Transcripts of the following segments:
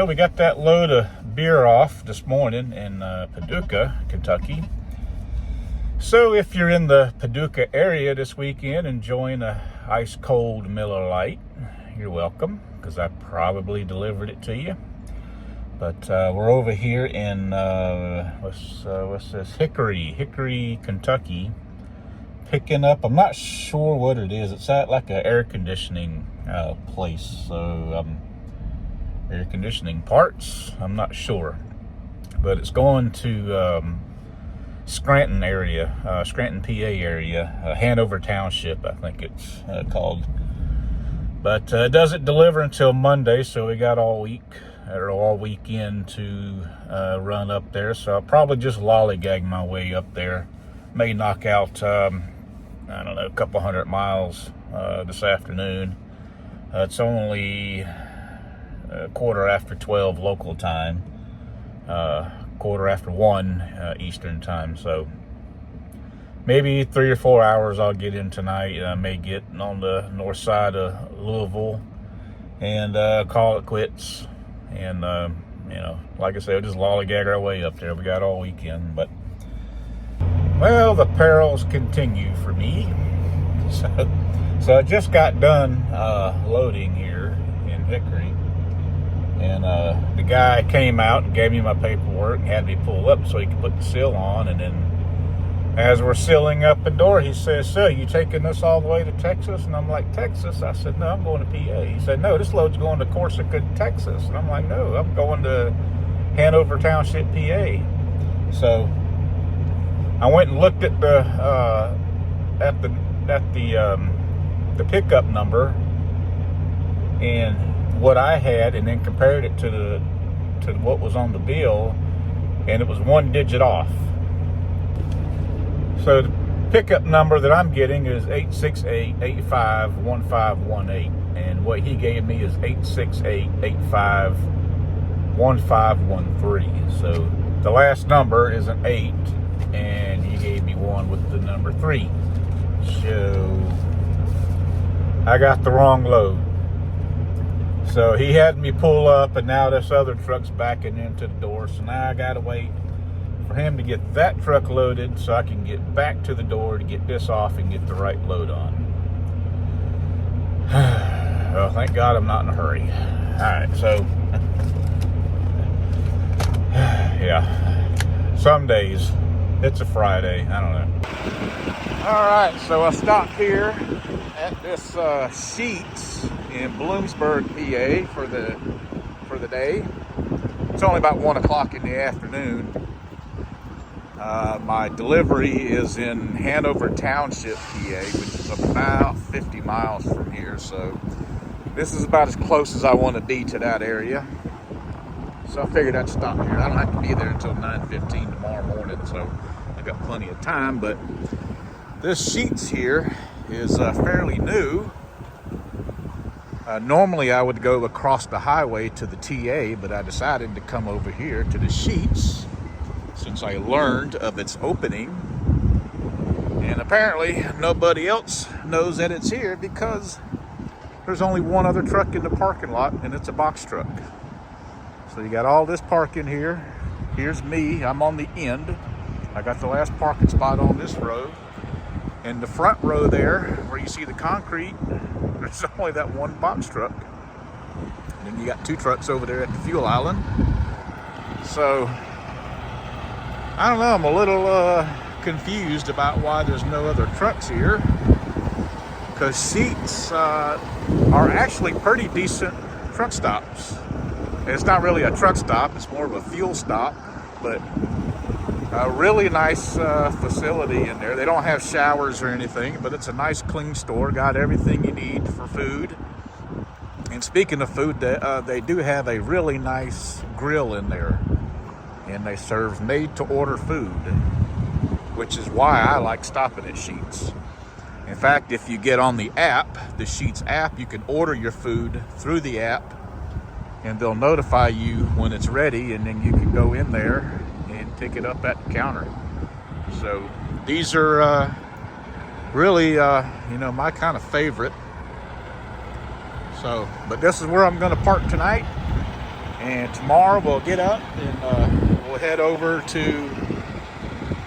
we got that load of beer off this morning in Paducah, Kentucky. So if you're in the Paducah area this weekend enjoying a ice cold Miller Lite, you're welcome, because I probably delivered it to you. But we're over here in what's this, Hickory, Kentucky, picking up. I'm not sure what it is. It's at like an air conditioning place. So air conditioning parts. I'm not sure, but it's going to Scranton area, Scranton, PA area, Hanover Township, I think it's called. But it doesn't deliver until Monday, so we got all week or all weekend to run up there. So I'll probably just lollygag my way up there. May knock out, I don't know, a couple 100 miles this afternoon. It's only quarter after 12 local time, quarter after 1 Eastern time. So maybe 3 or 4 hours I'll get in tonight. I may get on the north side of Louisville and call it quits. And, like I said, just lollygag our way up there. We got all weekend. But, well, the perils continue for me. So I just got done loading here in Hickory. And the guy came out and gave me my paperwork and had me pull up so he could put the seal on. And then as we're sealing up the door, he says, "So, you taking this all the way to Texas?" And I'm like, "Texas?" I said, "No, I'm going to PA." He said, "No, this load's going to Corsica, Texas." And I'm like, "No, I'm going to Hanover Township, PA." So I went and looked at the pickup number and what I had, and then compared it to what was on the bill, and it was 1 digit off. So the pickup number that I'm getting is 868-85-1518, and what he gave me is 868-85-1513. So the last number is an 8, and he gave me one with the number 3. So I got the wrong load. So he had me pull up, and now this other truck's backing into the door. So now I gotta wait for him to get that truck loaded so I can get back to the door to get this off and get the right load on. Well, thank God I'm not in a hurry. All right, so yeah, some days it's a Friday. I don't know. All right, so I stopped here at this Sheetz in Bloomsburg, PA for the day. It's only about 1 o'clock in the afternoon. My delivery is in Hanover Township, PA, which is about 50 miles from here. So this is about as close as I want to be to that area. So I figured I'd stop here. I don't have to be there until 9:15 tomorrow morning, so I got plenty of time. But this Sheetz here is fairly new. Normally I would go across the highway to the TA, but I decided to come over here to the Sheetz since I learned of its opening. And apparently nobody else knows that it's here because there's only one other truck in the parking lot, and it's a box truck. So you got all this parking here. Here's me, I'm on the end. I got the last parking spot on this row. In the front row there, where you see the concrete, there's only that one box truck. And then you got 2 trucks over there at the fuel island. So I don't know, I'm a little confused about why there's no other trucks here, because Sheetz are actually pretty decent truck stops. It's not really a truck stop, it's more of a fuel stop, but a really nice facility in there. They don't have showers or anything, but it's a nice clean store, got everything you need for food. And speaking of food, they do have a really nice grill in there, and they serve made-to-order food, which is why I like stopping at Sheetz. In fact, if you get on the app, the Sheetz app, you can order your food through the app, and they'll notify you when it's ready, and then you can go in there and pick it up at the counter. So these are really, my kind of favorite. So, but this is where I'm going to park tonight. And tomorrow we'll get up and we'll head over to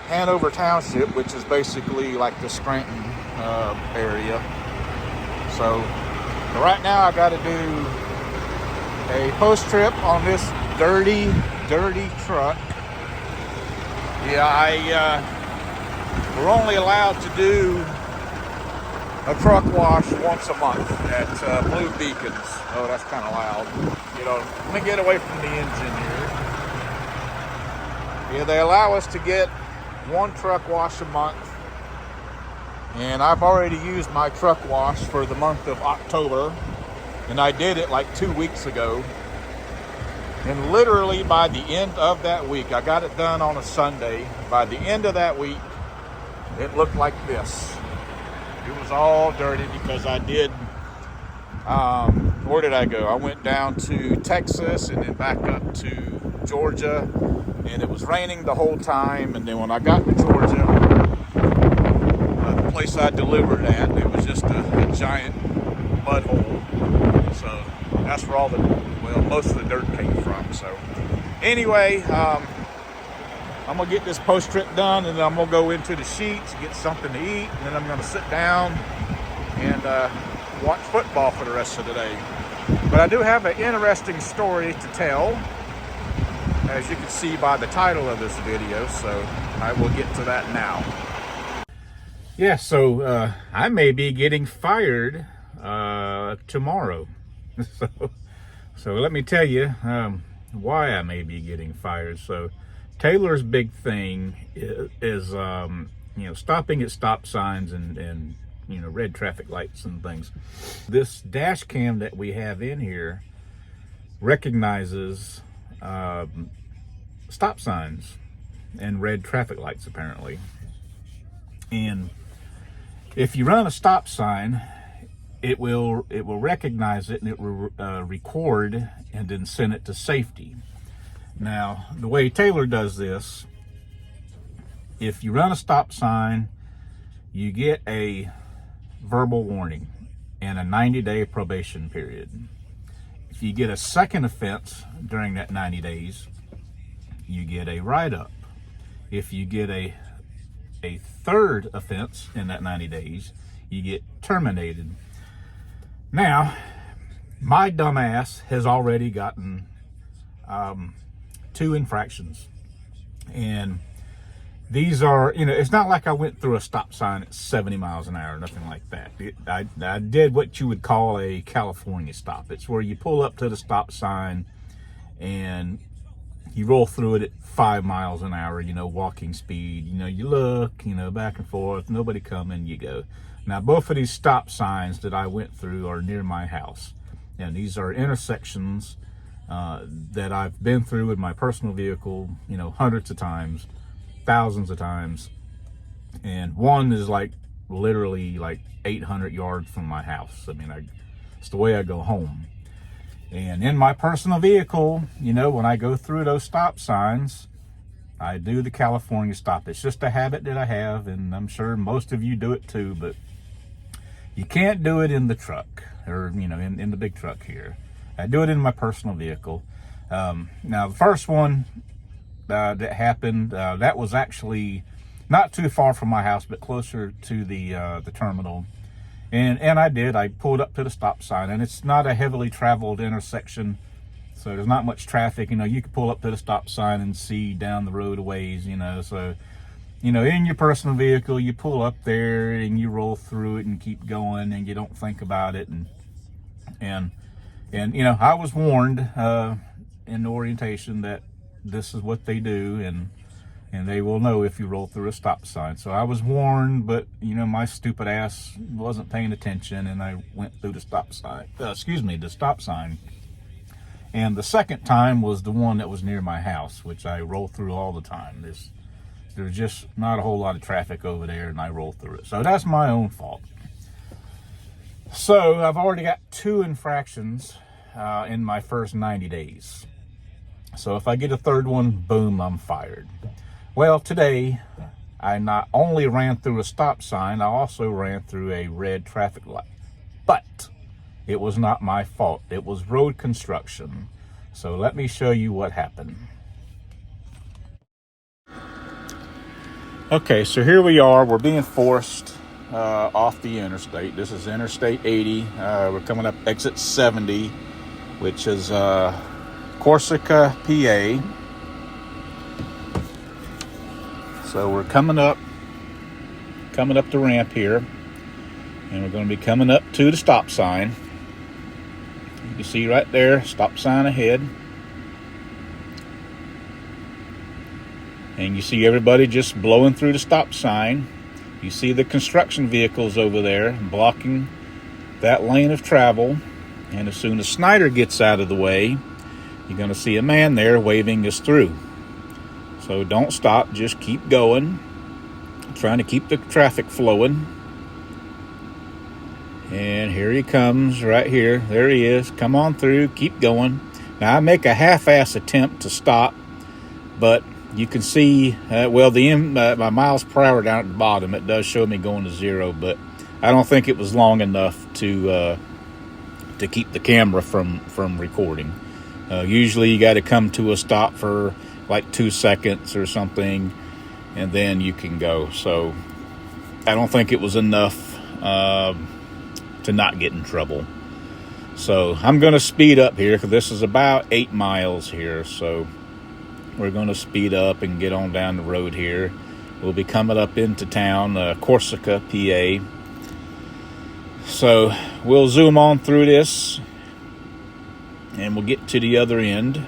Hanover Township, which is basically like the Scranton area. So right now I got to do a post trip on this dirty truck. Yeah, we're only allowed to do a truck wash once a month at Blue Beacons. Oh, that's kind of loud. You know, let me get away from the engine here. Yeah, they allow us to get one truck wash a month. And I've already used my truck wash for the month of October. And I did it like 2 weeks ago. And literally by the end of that week, I got it done on a Sunday. By the end of that week, it looked like this. It was all dirty because I did, where did I go? I went down to Texas and then back up to Georgia, and it was raining the whole time. And then when I got to Georgia, the place I delivered at, it was just a giant mud hole. So that's where all the, well, most of the dirt came from. So anyway, I'm gonna get this post trip done, and then I'm gonna go into the sheets, get something to eat, and then I'm gonna sit down and watch football for the rest of the day. But I do have an interesting story to tell, as you can see by the title of this video, so I will get to that now. Yeah, so I may be getting fired tomorrow. So let me tell you why I may be getting fired. So Taylor's big thing is you know, stopping at stop signs and you know, red traffic lights and things. This dash cam that we have in here recognizes stop signs and red traffic lights, apparently. And if you run a stop sign, it will recognize it, and it will record and then send it to safety. Now, the way Taylor does this, if you run a stop sign, you get a verbal warning and a 90-day probation period. If you get a second offense during that 90 days, you get a write-up. If you get a third offense in that 90 days, you get terminated. Now, my dumbass has already gotten 2 infractions, and these are, you know, it's not like I went through a stop sign at 70 miles an hour, nothing like that. I did what you would call a California stop. It's where you pull up to the stop sign and you roll through it at 5 miles an hour, you know, walking speed. You know, you look, you know, back and forth, nobody coming, you go. Now, both of these stop signs that I went through are near my house. And these are intersections that I've been through with my personal vehicle, you know, hundreds of times, thousands of times. And one is like literally like 800 yards from my house. I mean, it's the way I go home. And in my personal vehicle, you know, when I go through those stop signs, I do the California stop. It's just a habit that I have, and I'm sure most of you do it too, but you can't do it in the truck, or, you know, in the big truck here. I do it in my personal vehicle. Now, the first one that happened, that was actually not too far from my house, but closer to the terminal. And I pulled up to the stop sign, and it's not a heavily traveled intersection, so there's not much traffic. You know, you can pull up to the stop sign and see down the road a ways, you know. So, you know, in your personal vehicle, you pull up there and you roll through it and keep going, and you don't think about it. And you know, I was warned in orientation that this is what they do, and they will know if you roll through a stop sign. So I was warned, but, you know, my stupid ass wasn't paying attention, and I went through the stop sign. The stop sign. And the second time was the one that was near my house, which I roll through all the time. There's just not a whole lot of traffic over there, and I roll through it. So that's my own fault. So I've already got 2 infractions in my first 90 days. So if I get a third one, boom, I'm fired. Well, today, I not only ran through a stop sign, I also ran through a red traffic light. But it was not my fault. It was road construction. So let me show you what happened. Okay, so here we are. We're being forced off the interstate. This is Interstate 80. We're coming up exit 70, which is Corsica, PA. So we're coming up the ramp here, and we're going to be coming up to the stop sign. You can see right there, stop sign ahead. And you see everybody just blowing through the stop sign. You see the construction vehicles over there blocking that lane of travel. And as soon as Snyder gets out of the way, you're going to see a man there waving us through. So don't stop, just keep going. Trying to keep the traffic flowing. And here he comes right here. There he is. Come on through, keep going. Now I make a half-ass attempt to stop, but you can see, my miles per hour down at the bottom, it does show me going to 0, but I don't think it was long enough to keep the camera from recording. Usually you got to come to a stop for like 2 seconds or something, and then you can go. So I don't think it was enough to not get in trouble. So I'm going to speed up here because this is about 8 miles here, so we're going to speed up and get on down the road here. We'll be coming up into town, Corsica, PA. So we'll zoom on through this, and we'll get to the other end.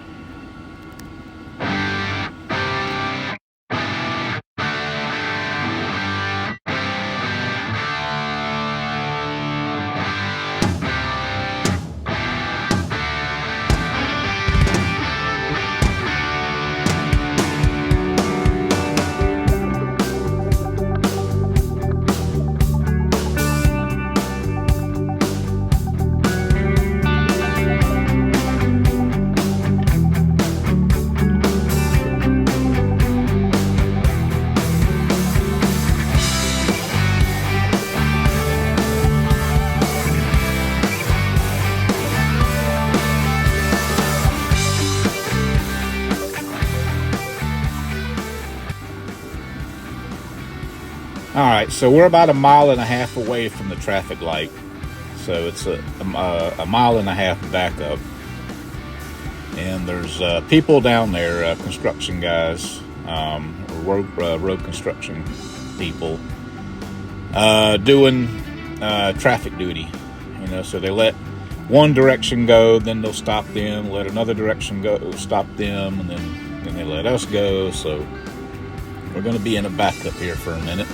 All right, so we're about 1.5 miles away from the traffic light. So it's a 1.5 miles back up. And there's people down there, construction guys, road construction people, doing traffic duty. You know, so they let one direction go, then they'll stop them, let another direction go, stop them, and then they let us go. So we're going to be in a backup here for a minute.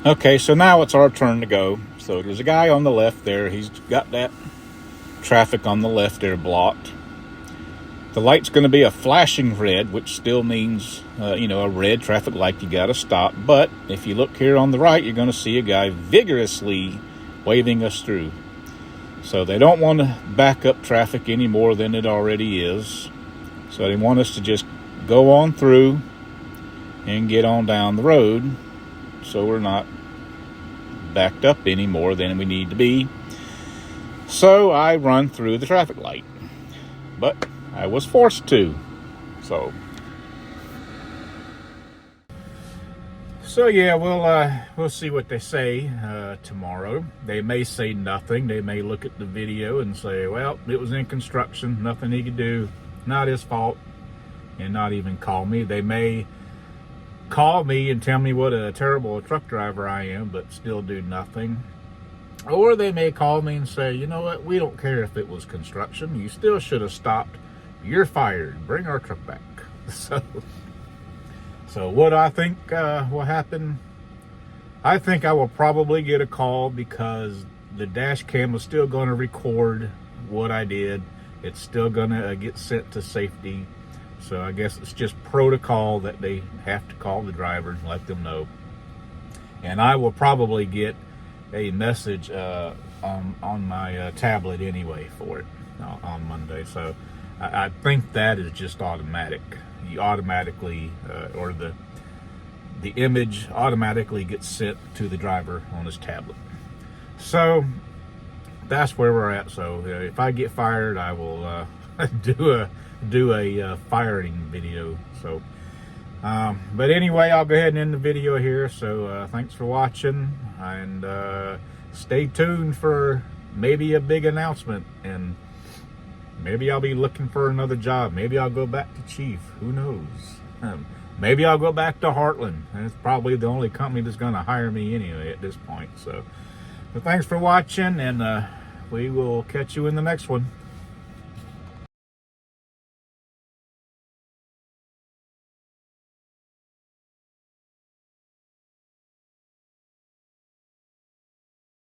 Okay, so now it's our turn to go. So there's a guy on the left there. He's got that traffic on the left there blocked. The light's going to be a flashing red, which still means, a red traffic light. You got to stop. But if you look here on the right, you're going to see a guy vigorously waving us through. So they don't want to back up traffic any more than it already is. So they want us to just go on through and get on down the road, so we're not backed up any more than we need to be. So I run through the traffic light, but I was forced to. So yeah, we'll see what they say tomorrow. They may say nothing. They may look at the video and say, well, it was in construction, nothing he could do, not his fault, and not even call me. They may call me and tell me what a terrible truck driver I am, but still do nothing. Or they may call me and say, you know what, we don't care if it was construction. You still should have stopped. You're fired. Bring our truck back. So what I think will happen, I think I will probably get a call because the dash cam is still going to record what I did. It's still going to get sent to safety. So I guess it's just protocol that they have to call the driver and let them know. And I will probably get a message on my tablet anyway for it on Monday. So I think that is just automatic. You automatically, or the image automatically gets sent to the driver on his tablet. So that's where we're at. So if I get fired, I will do a firing video. So but anyway, I'll go ahead and end the video here. So thanks for watching, and stay tuned for maybe a big announcement, and maybe I'll be looking for another job. Maybe I'll go back to Chief. Who knows? Maybe I'll go back to Heartland. It's probably the only company that's going to hire me anyway at this point. So, but thanks for watching, and we will catch you in the next one.